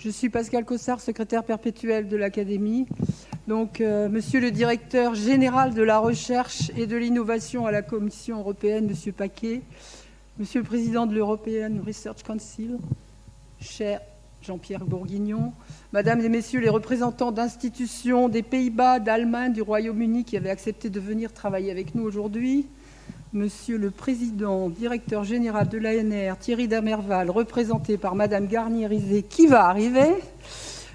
Je suis Pascal Cossard, secrétaire perpétuel de l'Académie. Donc, Monsieur le directeur général de la recherche et de l'innovation à la Commission européenne, Monsieur Paquet, Monsieur le président de l'European Research Council, cher Jean-Pierre Bourguignon, Mesdames et Messieurs les représentants d'institutions des Pays-Bas, d'Allemagne, du Royaume-Uni qui avaient accepté de venir travailler avec nous aujourd'hui, Monsieur le président, directeur général de l'ANR, Thierry Damerval, représenté par Madame Garnier-Rizet, qui va arriver,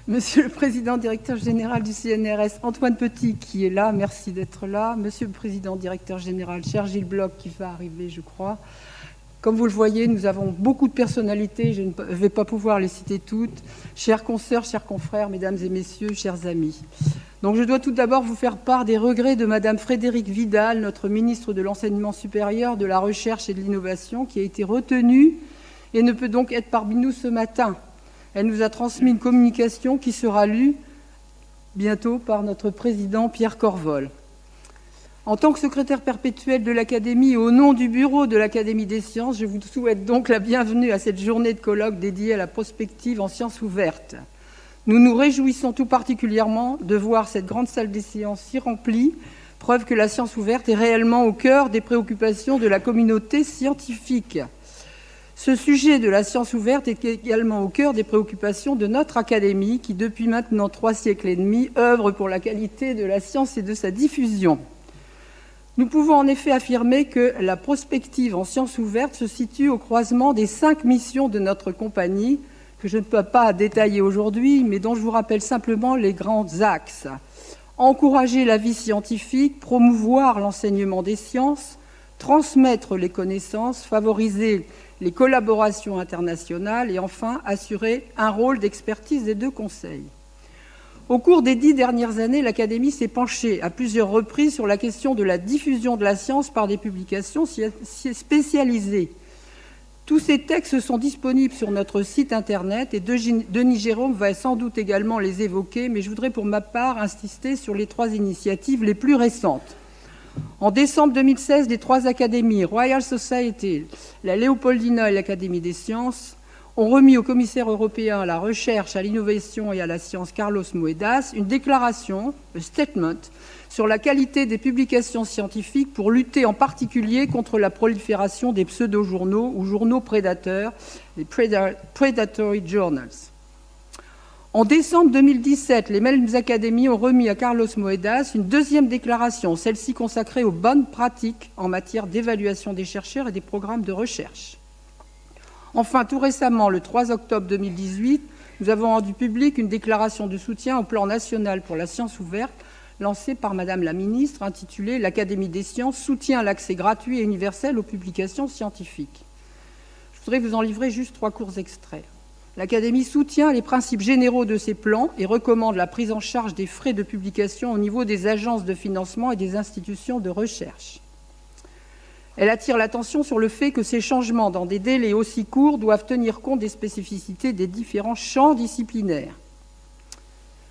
Monsieur le président, directeur général du CNRS, Antoine Petit, qui est là, merci d'être là, Monsieur le président, directeur général, cher Gilles Bloch, qui va arriver, je crois. Comme vous le voyez, nous avons beaucoup de personnalités, je ne vais pas pouvoir les citer toutes. Chères consoeurs, chers confrères, mesdames et messieurs, chers amis. Donc je dois tout d'abord vous faire part des regrets de Madame Frédérique Vidal, notre ministre de l'Enseignement supérieur, de la Recherche et de l'Innovation, qui a été retenue et ne peut donc être parmi nous ce matin. Elle nous a transmis une communication qui sera lue bientôt par notre président Pierre Corvol. En tant que secrétaire perpétuel de l'Académie et au nom du bureau de l'Académie des sciences, je vous souhaite donc la bienvenue à cette journée de colloque dédiée à la prospective en sciences ouvertes. Nous nous réjouissons tout particulièrement de voir cette grande salle des séances si remplie, preuve que la science ouverte est réellement au cœur des préoccupations de la communauté scientifique. Ce sujet de la science ouverte est également au cœur des préoccupations de notre Académie qui, depuis maintenant 3 siècles et demi, œuvre pour la qualité de la science et de sa diffusion. Nous pouvons en effet affirmer que la prospective en sciences ouvertes se situe au croisement des 5 missions de notre compagnie, que je ne peux pas détailler aujourd'hui, mais dont je vous rappelle simplement les grands axes. Encourager la vie scientifique, promouvoir l'enseignement des sciences, transmettre les connaissances, favoriser les collaborations internationales et enfin assurer un rôle d'expertise et de conseil. Au cours des 10 dernières années, l'Académie s'est penchée à plusieurs reprises sur la question de la diffusion de la science par des publications spécialisées. Tous ces textes sont disponibles sur notre site internet et Denis Jérôme va sans doute également les évoquer, mais je voudrais pour ma part insister sur les 3 initiatives les plus récentes. En décembre 2016, les 3 académies, Royal Society, la Léopoldina et l'Académie des sciences, ont remis au commissaire européen à la recherche, à l'innovation et à la science, Carlos Moedas, une déclaration, un statement, sur la qualité des publications scientifiques pour lutter en particulier contre la prolifération des pseudo-journaux ou journaux prédateurs, les predatory journals. En décembre 2017, les mêmes académies ont remis à Carlos Moedas une 2e déclaration, celle-ci consacrée aux bonnes pratiques en matière d'évaluation des chercheurs et des programmes de recherche. Enfin, tout récemment, le 3 octobre 2018, nous avons rendu public une déclaration de soutien au plan national pour la science ouverte lancée par Madame la ministre, intitulée « L'Académie des sciences soutient à l'accès gratuit et universel aux publications scientifiques ». Je voudrais vous en livrer juste 3 courts extraits. L'Académie soutient les principes généraux de ces plans et recommande la prise en charge des frais de publication au niveau des agences de financement et des institutions de recherche. Elle attire l'attention sur le fait que ces changements dans des délais aussi courts doivent tenir compte des spécificités des différents champs disciplinaires.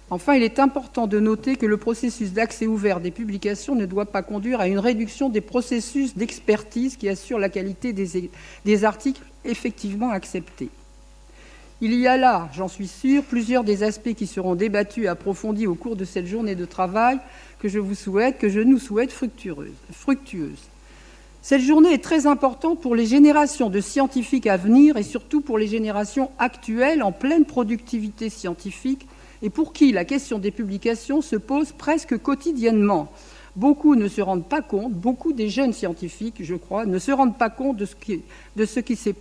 Enfin, il est important de noter que le processus d'accès ouvert des publications ne doit pas conduire à une réduction des processus d'expertise qui assurent la qualité des articles effectivement acceptés. Il y a là, j'en suis sûre, plusieurs des aspects qui seront débattus et approfondis au cours de cette journée de travail que je nous souhaite fructueuse. Cette journée est très importante pour les générations de scientifiques à venir et surtout pour les générations actuelles en pleine productivité scientifique et pour qui la question des publications se pose presque quotidiennement. Beaucoup ne se rendent pas compte, beaucoup des jeunes scientifiques, je crois, ne se rendent pas compte de ce qui s'est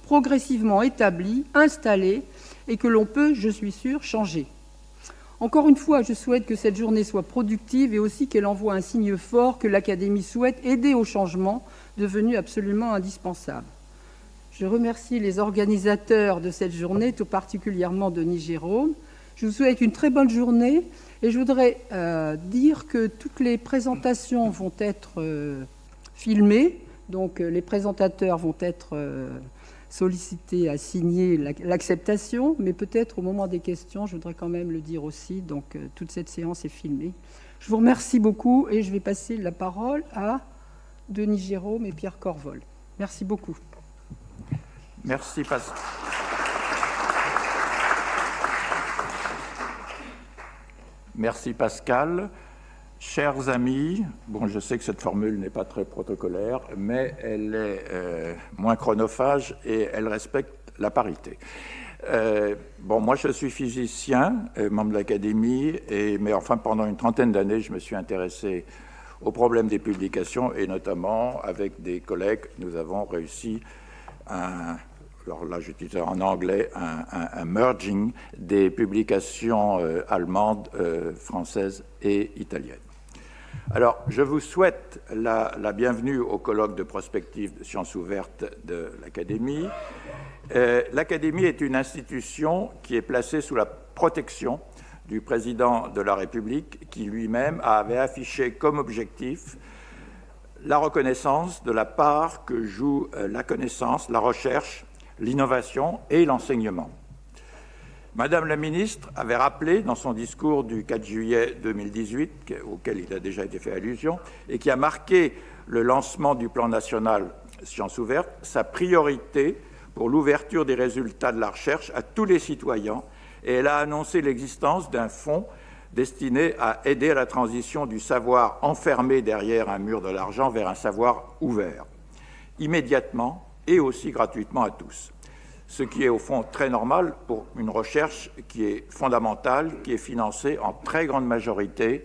progressivement établi, installé et que l'on peut, je suis sûre, changer. Encore une fois, je souhaite que cette journée soit productive et aussi qu'elle envoie un signe fort que l'Académie souhaite aider au changement devenu absolument indispensable. Je remercie les organisateurs de cette journée, tout particulièrement Denis Jérôme. Je vous souhaite une très bonne journée et je voudrais dire que toutes les présentations vont être filmées. Donc les présentateurs vont être sollicités à signer l'acceptation, mais peut-être au moment des questions, je voudrais quand même le dire aussi, donc toute cette séance est filmée. Je vous remercie beaucoup et je vais passer la parole à Denis Jérôme et Pierre Corvol. Merci beaucoup. Merci Pascal. Merci Pascal. Chers amis, bon, je sais que cette formule n'est pas très protocolaire, mais elle est moins chronophage et elle respecte la parité. Bon, moi je suis physicien, membre de l'Académie, mais enfin pendant une trentaine d'années, je me suis intéressé au problème des publications et notamment avec des collègues, nous avons réussi alors là j'utilise en anglais, un merging des publications allemandes, françaises et italiennes. Alors, je vous souhaite la bienvenue au colloque de prospective de sciences ouvertes de l'Académie. L'Académie est une institution qui est placée sous la protection du président de la République, qui lui-même avait affiché comme objectif la reconnaissance de la part que joue la connaissance, la recherche, l'innovation et l'enseignement. Madame la ministre avait rappelé dans son discours du 4 juillet 2018, auquel il a déjà été fait allusion, et qui a marqué le lancement du plan national Sciences ouvertes, sa priorité pour l'ouverture des résultats de la recherche à tous les citoyens, et elle a annoncé l'existence d'un fonds destiné à aider à la transition du savoir enfermé derrière un mur de l'argent vers un savoir ouvert, immédiatement et aussi gratuitement à tous. Ce qui est au fond très normal pour une recherche qui est fondamentale, qui est financée en très grande majorité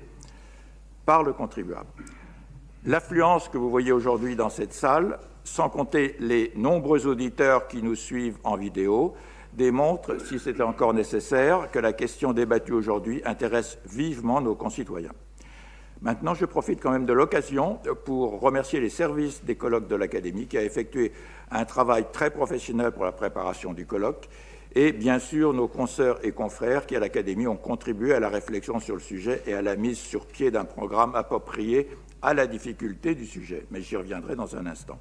par le contribuable. L'affluence que vous voyez aujourd'hui dans cette salle, sans compter les nombreux auditeurs qui nous suivent en vidéo, démontre, si c'était encore nécessaire, que la question débattue aujourd'hui intéresse vivement nos concitoyens. Maintenant, je profite quand même de l'occasion pour remercier les services des colloques de l'Académie qui a effectué un travail très professionnel pour la préparation du colloque et bien sûr nos consoeurs et confrères qui à l'Académie ont contribué à la réflexion sur le sujet et à la mise sur pied d'un programme approprié à la difficulté du sujet. Mais j'y reviendrai dans un instant.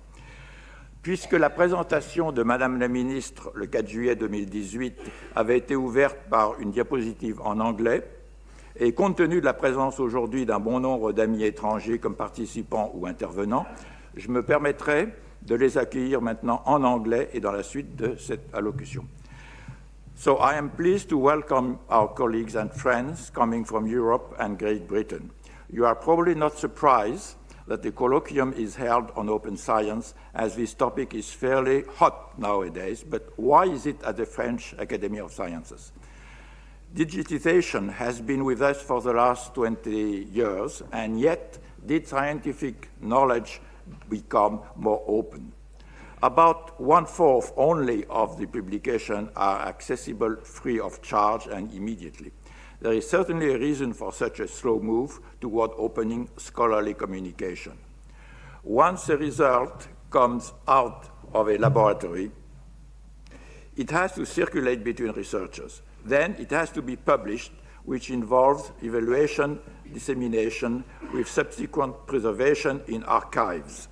Puisque la présentation de Madame la Ministre le 4 juillet 2018 avait été ouverte par une diapositive en anglais, et compte tenu de la présence aujourd'hui d'un bon nombre d'amis étrangers comme participants ou intervenants, je me permettrai de les accueillir maintenant en anglais et dans la suite de cette allocution. So I am pleased to welcome our colleagues and friends coming from Europe and Great Britain. You are probably not surprised that the colloquium is held on open science, as this topic is fairly hot nowadays, but why is it at the French Academy of Sciences? Digitization has been with us for the last 20 years, and yet did scientific knowledge become more open? About 1/4 only of the publications are accessible free of charge and immediately. There is certainly a reason for such a slow move toward opening scholarly communication. Once a result comes out of a laboratory, it has to circulate between researchers. Then it has to be published, which involves evaluation, dissemination, with subsequent preservation in archives.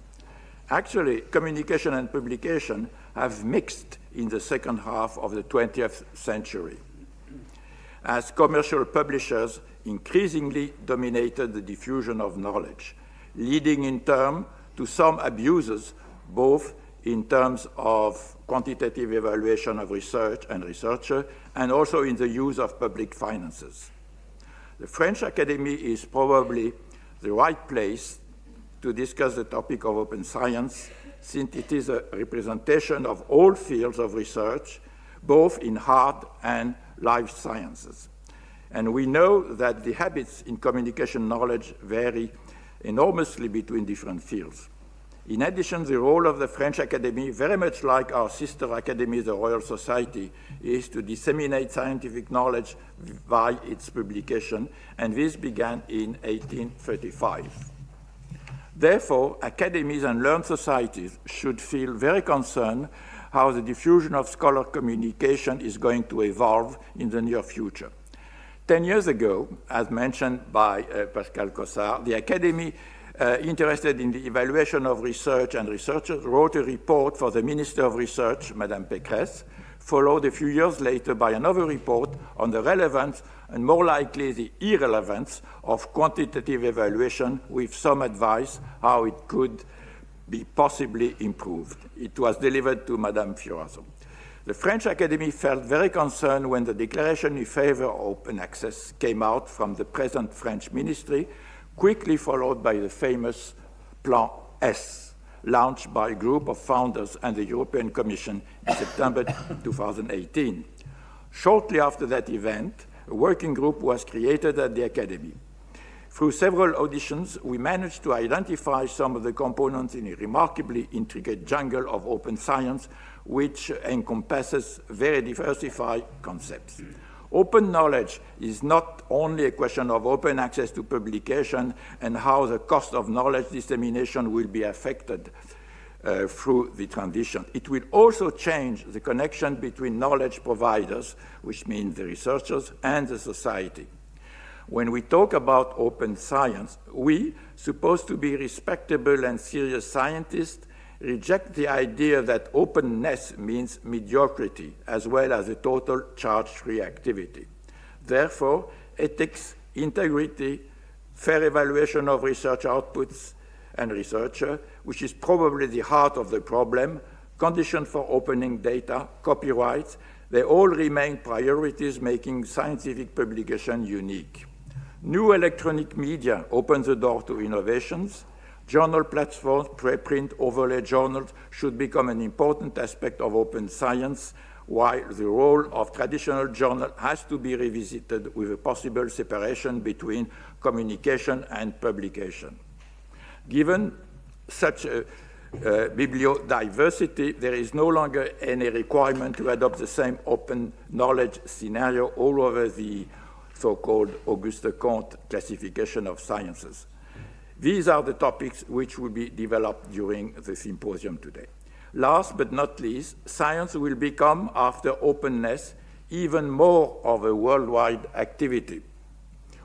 Actually, communication and publication have mixed in the second half of the 20th century, as commercial publishers increasingly dominated the diffusion of knowledge, leading in turn to some abuses, both in terms of quantitative evaluation of research and researcher, and also in the use of public finances. The French Academy is probably the right place to discuss the topic of open science, since it is a representation of all fields of research, both in hard and life sciences. And we know that the habits in communication knowledge vary enormously between different fields. In addition, the role of the French Academy, very much like our sister academy, the Royal Society, is to disseminate scientific knowledge by its publication, and this began in 1835. Therefore, academies and learned societies should feel very concerned how the diffusion of scholar communication is going to evolve in the near future. 10 years ago, as mentioned by Pascal Cossard, the Academy interested in the evaluation of research and researchers wrote a report for the Minister of Research, Madame Pécresse, followed a few years later by another report on the relevance and more likely the irrelevance of quantitative evaluation with some advice how it could be possibly improved. It was delivered to Madame Fioraso. The French Academy felt very concerned when the declaration in favor of open access came out from the present French ministry, quickly followed by the famous Plan S, launched by a group of founders and the European Commission in September 2018. Shortly after that event, a working group was created at the Academy. Through several auditions, we managed to identify some of the components in a remarkably intricate jungle of open science, which encompasses very diversified concepts. Open knowledge is not only a question of open access to publication and how the cost of knowledge dissemination will be affected through the transition. It will also change the connection between knowledge providers, which means the researchers, and the society. When we talk about open science, we, supposed to be respectable and serious scientists, reject the idea that openness means mediocrity as well as a total charge-free activity. Therefore, ethics, integrity, fair evaluation of research outputs and researcher, which is probably the heart of the problem, conditions for opening data, copyrights, they all remain priorities making scientific publication unique. New electronic media open the door to innovations. Journal platforms, preprint, overlay journals should become an important aspect of open science, while the role of traditional journal has to be revisited with a possible separation between communication and publication. Given such a bibliodiversity, there is no longer any requirement to adopt the same open knowledge scenario all over the so-called Auguste Comte classification of sciences. These are the topics which will be developed during the symposium today. Last but not least, science will become, after openness, even more of a worldwide activity.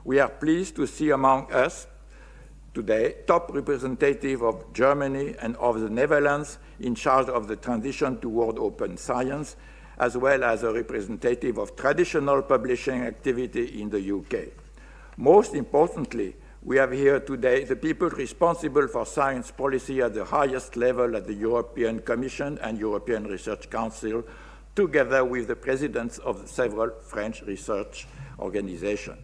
We are pleased to see among us today top representative of Germany and of the Netherlands in charge of the transition toward open science, as well as a representative of traditional publishing activity in the UK. Most importantly, we have here today the people responsible for science policy at the highest level at the European Commission and European Research Council, together with the presidents of several French research organizations.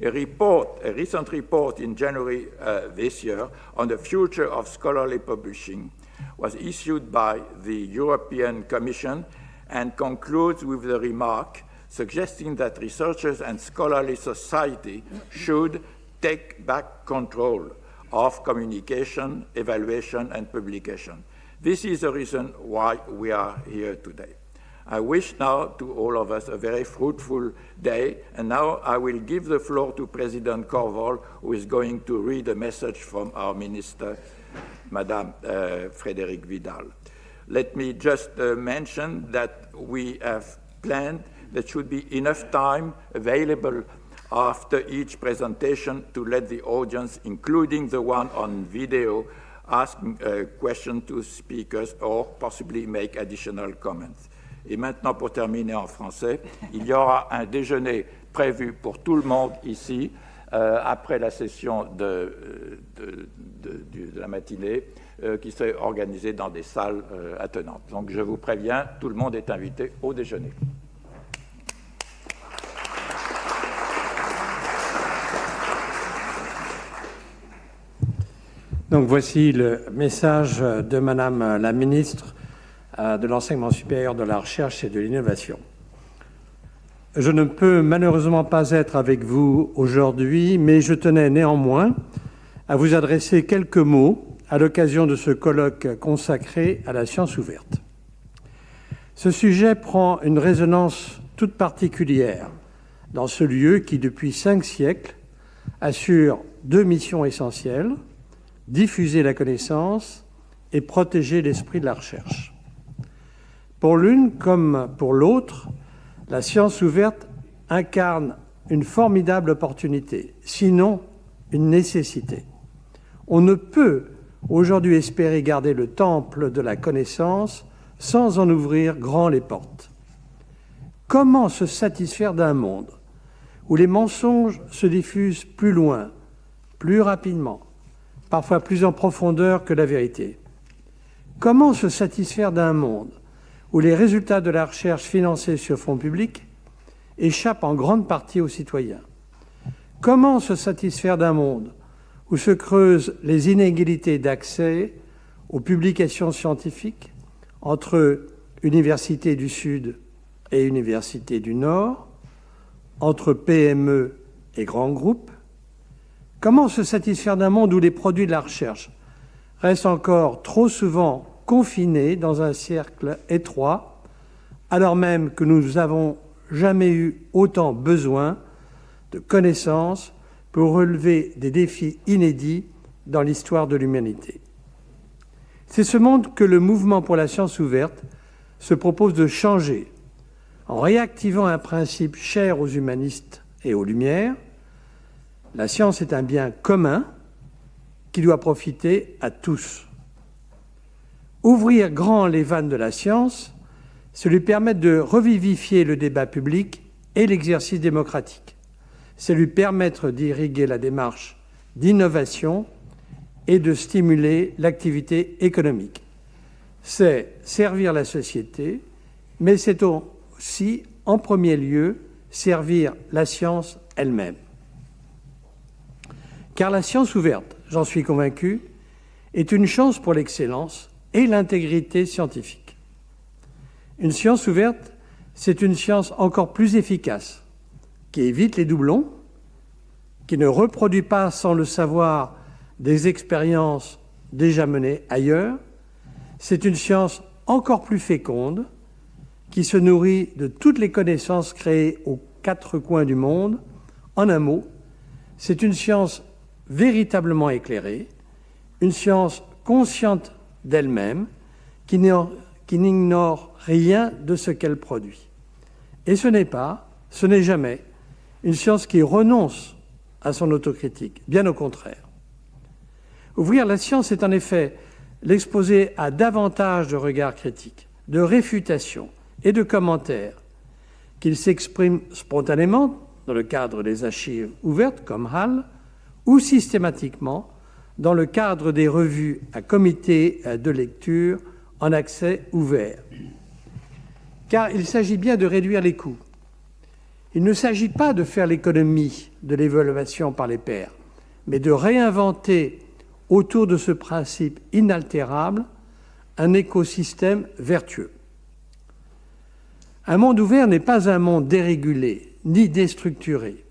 A recent report in January this year on the future of scholarly publishing was issued by the European Commission and concludes with the remark suggesting that researchers and scholarly society should take back control of communication, evaluation, and publication. This is the reason why we are here today. I wish now to all of us a very fruitful day, and now I will give the floor to President Corvol, who is going to read a message from our Minister, Madame Frédérique Vidal. Let me just mention that we have planned there should be enough time available after each presentation to let the audience, including the one on video, ask questions to speakers or possibly make additional comments. Et maintenant, pour terminer en français, il y aura un déjeuner prévu pour tout le monde ici, après la session de la matinée, qui serait organisée dans des salles attenantes. Donc je vous préviens, tout le monde est invité au déjeuner. Donc voici le message de Madame la ministre de l'Enseignement supérieur, de la Recherche et de l'Innovation. Je ne peux malheureusement pas être avec vous aujourd'hui, mais je tenais néanmoins à vous adresser quelques mots à l'occasion de ce colloque consacré à la science ouverte. Ce sujet prend une résonance toute particulière dans ce lieu qui, depuis 5 siècles, assure 2 missions essentielles: diffuser la connaissance et protéger l'esprit de la recherche. Pour l'une comme pour l'autre, la science ouverte incarne une formidable opportunité, sinon une nécessité. On ne peut aujourd'hui espérer garder le temple de la connaissance sans en ouvrir grand les portes. Comment se satisfaire d'un monde où les mensonges se diffusent plus loin, plus rapidement, parfois plus en profondeur que la vérité? Comment se satisfaire d'un monde où les résultats de la recherche financée sur fonds publics échappent en grande partie aux citoyens. Comment se satisfaire d'un monde où se creusent les inégalités d'accès aux publications scientifiques entre universités du Sud et universités du Nord, entre PME et grands groupes? Comment se satisfaire d'un monde où les produits de la recherche restent encore trop souvent confinés dans un cercle étroit, alors même que nous n'avons jamais eu autant besoin de connaissances pour relever des défis inédits dans l'histoire de l'humanité? C'est ce monde que le mouvement pour la science ouverte se propose de changer en réactivant un principe cher aux humanistes et aux Lumières. La science est un bien commun qui doit profiter à tous. Ouvrir grand les vannes de la science, c'est lui permettre de revivifier le débat public et l'exercice démocratique. C'est lui permettre d'irriguer la démarche d'innovation et de stimuler l'activité économique. C'est servir la société, mais c'est aussi, en premier lieu, servir la science elle-même. Car la science ouverte, j'en suis convaincu, est une chance pour l'excellence et l'intégrité scientifique. Une science ouverte, c'est une science encore plus efficace, qui évite les doublons, qui ne reproduit pas sans le savoir des expériences déjà menées ailleurs. C'est une science encore plus féconde, qui se nourrit de toutes les connaissances créées aux quatre coins du monde. En un mot, c'est une science véritablement éclairée, une science consciente d'elle-même, qui n'ignore rien de ce qu'elle produit. Et ce n'est jamais une science qui renonce à son autocritique, bien au contraire. Ouvrir la science est en effet l'exposer à davantage de regards critiques, de réfutations et de commentaires, qu'ils s'expriment spontanément dans le cadre des archives ouvertes comme HAL ou systématiquement dans le cadre des revues à comité de lecture en accès ouvert. Car il s'agit bien de réduire les coûts. Il ne s'agit pas de faire l'économie de l'évaluation par les pairs, mais de réinventer autour de ce principe inaltérable un écosystème vertueux. Un monde ouvert n'est pas un monde dérégulé ni déstructuré.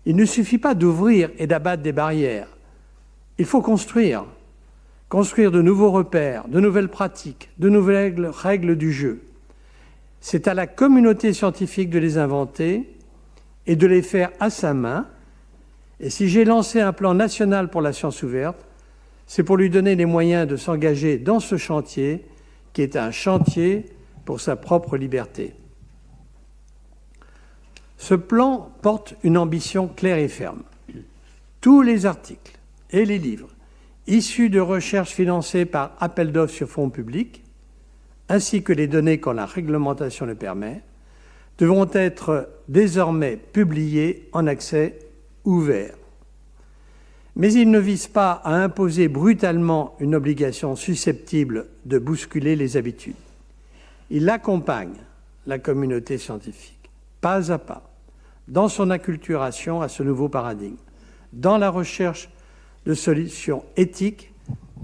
Il ne suffit pas d'ouvrir et d'abattre des barrières. Il faut construire de nouveaux repères, de nouvelles pratiques, de nouvelles règles du jeu. C'est à la communauté scientifique de les inventer et de les faire à sa main. Et si j'ai lancé un plan national pour la science ouverte, c'est pour lui donner les moyens de s'engager dans ce chantier, qui est un chantier pour sa propre liberté. Ce plan porte une ambition claire et ferme. Tous les articles et les livres issus de recherches financées par appel d'offres sur fonds publics, ainsi que les données quand la réglementation le permet, devront être désormais publiés en accès ouvert. Mais il ne vise pas à imposer brutalement une obligation susceptible de bousculer les habitudes. Il accompagne la communauté scientifique, pas à pas, dans son acculturation à ce nouveau paradigme, dans la recherche de solutions éthiques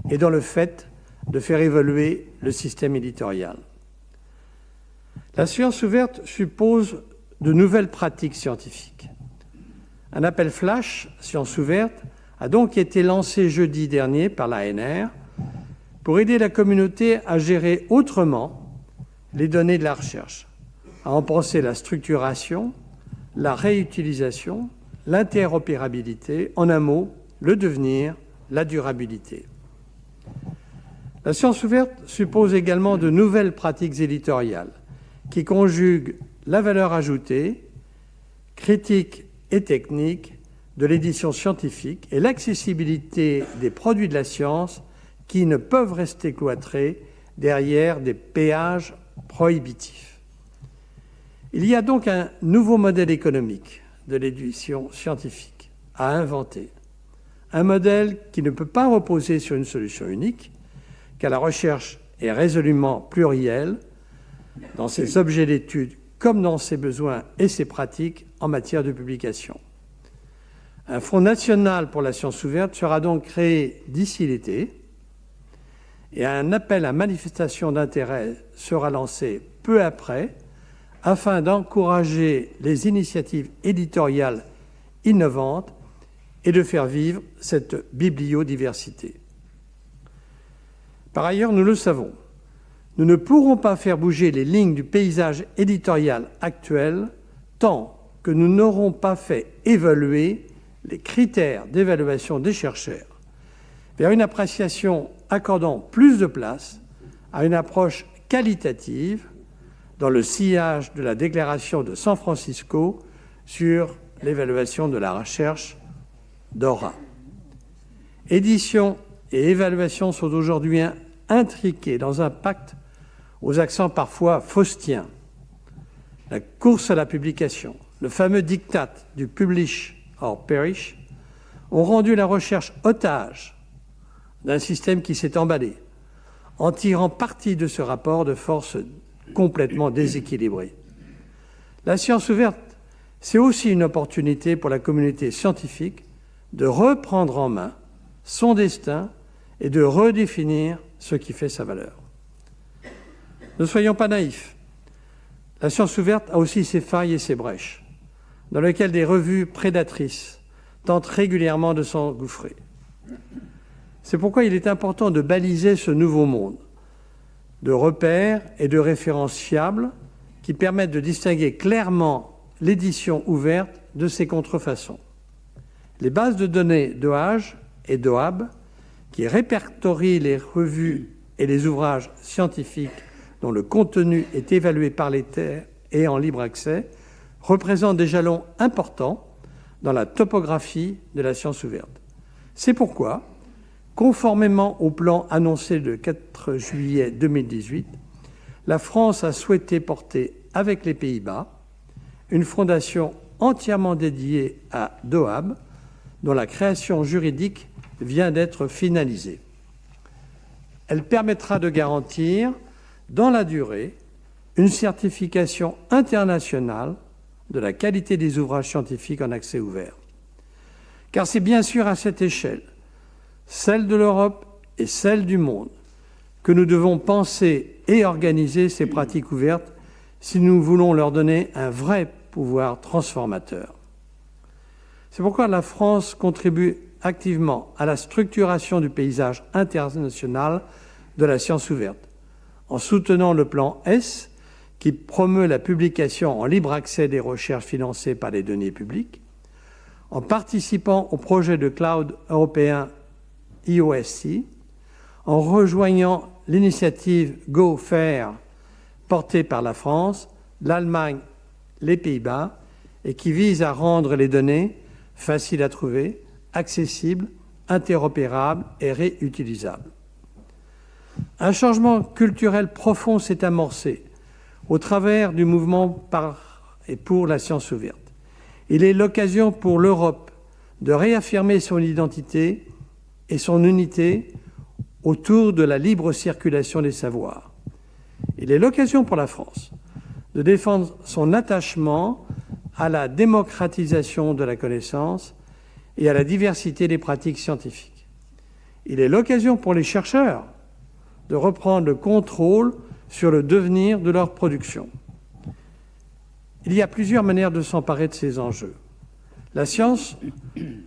et dans le fait de faire évoluer le système éditorial. La science ouverte suppose de nouvelles pratiques scientifiques. Un appel flash, Science ouverte, a donc été lancé jeudi dernier par l'ANR pour aider la communauté à gérer autrement les données de la recherche, à en penser la structuration, la réutilisation, l'interopérabilité, en un mot, le devenir, la durabilité. La science ouverte suppose également de nouvelles pratiques éditoriales qui conjuguent la valeur ajoutée, critique et technique de l'édition scientifique et l'accessibilité des produits de la science qui ne peuvent rester cloîtrés derrière des péages prohibitifs. Il y a donc un nouveau modèle économique de l'édition scientifique à inventer. Un modèle qui ne peut pas reposer sur une solution unique, car la recherche est résolument plurielle, dans ses objets d'étude comme dans ses besoins et ses pratiques en matière de publication. Un fonds national pour la science ouverte sera donc créé d'ici l'été et un appel à manifestation d'intérêt sera lancé peu après afin d'encourager les initiatives éditoriales innovantes et de faire vivre cette bibliodiversité. Par ailleurs, nous le savons, nous ne pourrons pas faire bouger les lignes du paysage éditorial actuel tant que nous n'aurons pas fait évoluer les critères d'évaluation des chercheurs vers une appréciation accordant plus de place à une approche qualitative dans le sillage de la déclaration de San Francisco sur l'évaluation de la recherche DORA. Édition et évaluation sont aujourd'hui intriquées dans un pacte aux accents parfois faustiens. La course à la publication, le fameux diktat du publish or perish, ont rendu la recherche otage d'un système qui s'est emballé, en tirant parti de ce rapport de force complètement déséquilibré. La science ouverte, c'est aussi une opportunité pour la communauté scientifique de reprendre en main son destin et de redéfinir ce qui fait sa valeur. Ne soyons pas naïfs. La science ouverte a aussi ses failles et ses brèches, dans lesquelles des revues prédatrices tentent régulièrement de s'engouffrer. C'est pourquoi il est important de baliser ce nouveau monde, de repères et de références fiables qui permettent de distinguer clairement l'édition ouverte de ses contrefaçons. Les bases de données d'OAGE et d'OAB, qui répertorient les revues et les ouvrages scientifiques dont le contenu est évalué par les pairs et en libre accès, représentent des jalons importants dans la topographie de la science ouverte. C'est pourquoi, conformément au plan annoncé le 4 juillet 2018, la France a souhaité porter avec les Pays-Bas une fondation entièrement dédiée à DOAB, dont la création juridique vient d'être finalisée. Elle permettra de garantir, dans la durée, une certification internationale de la qualité des ouvrages scientifiques en accès ouvert. Car c'est bien sûr à cette échelle, celle de l'Europe et celle du monde, que nous devons penser et organiser ces pratiques ouvertes si nous voulons leur donner un vrai pouvoir transformateur. C'est pourquoi la France contribue activement à la structuration du paysage international de la science ouverte, en soutenant le plan S, qui promeut la publication en libre accès des recherches financées par les deniers publics, en participant au projet de cloud européen EOSC, en rejoignant l'initiative GoFair portée par la France, l'Allemagne, les Pays-Bas, et qui vise à rendre les données faciles à trouver, accessibles, interopérables et réutilisables. Un changement culturel profond s'est amorcé au travers du mouvement par et pour la science ouverte. Il est l'occasion pour l'Europe de réaffirmer son identité et son unité autour de la libre circulation des savoirs. Il est l'occasion pour la France de défendre son attachement à la démocratisation de la connaissance et à la diversité des pratiques scientifiques. Il est l'occasion pour les chercheurs de reprendre le contrôle sur le devenir de leur production. Il y a plusieurs manières de s'emparer de ces enjeux. La science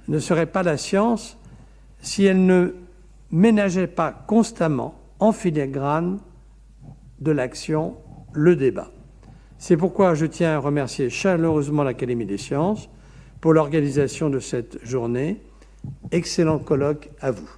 ne serait pas la science si elle ne ménageait pas constamment, en filigrane de l'action, le débat. C'est pourquoi je tiens à remercier chaleureusement l'Académie des sciences pour l'organisation de cette journée. Excellent colloque à vous.